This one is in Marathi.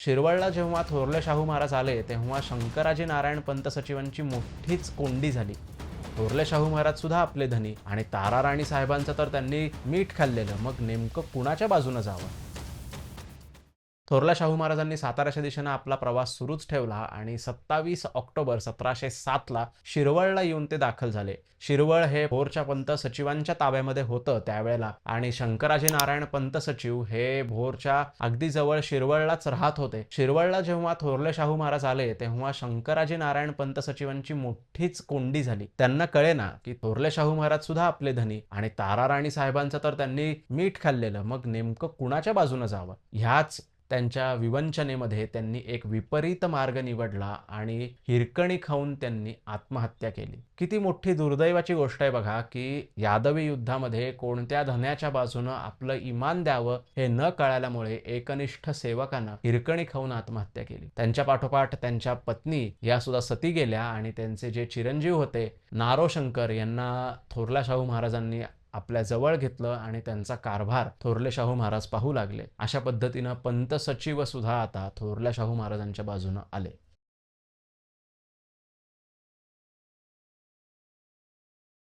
शिरवळला जेव्हा थोरले शाहू महाराज आले तेव्हा शंकराजी नारायण पंत सचिवांची मोठीच कोंडी झाली. थोरले शाहू महाराज सुद्धा आपले धनी आणि ताराराणी साहेबांचं तर त्यांनी मीठ खाल्लेलं. मग नेमकं कुणाच्या बाजूनं जावं? थोरल्या शाहू महाराजांनी साताऱ्याच्या दिशेनं आपला प्रवास सुरूच ठेवला आणि 27 ऑक्टोबर 1707ला शिरवळला येऊन ते दाखल झाले. शिरवळ हे भोरच्या पंत सचिवांच्या ताब्यामध्ये होतं त्यावेळेला आणि शंकराजी नारायण पंत सचिव हे भोरच्या अगदी जवळ शिरवळलाच राहत होते. शिरवळला जेव्हा थोरले शाहू महाराज आले तेव्हा शंकराजी नारायण पंत सचिवांची मोठीच कोंडी झाली. त्यांना कळेना की थोरले शाहू महाराज सुद्धा आपले धनी आणि ताराराणी साहेबांचं तर त्यांनी मीठ खाल्लेलं. मग नेमकं कुणाच्या बाजूनं जावं? ह्याच त्यांच्या विवंचनेमध्ये त्यांनी एक विपरीत मार्ग निवडला आणि हिरकणी खाऊन त्यांनी आत्महत्या केली. किती मोठी दुर्दैवाची गोष्ट आहे बघा की यादवी युद्धामध्ये कोणत्या धन्याच्या बाजूनं आपलं इमान द्यावं हे न कळाल्यामुळे एकनिष्ठ सेवकानं हिरकणी खाऊन आत्महत्या केली. त्यांच्या पाठोपाठ त्यांच्या पत्नी या सुद्धा सती गेल्या आणि त्यांचे जे चिरंजीव होते नारोशंकर यांना थोरल्या शाहू महाराजांनी आपल्या जवळ घेतलं आणि त्यांचा कारभार थोरले शाहू महाराज पाहू लागले. अशा पद्धतीनं पंत सचिव सुद्धा आता थोरल्या शाहू महाराजांच्या बाजूनं आले.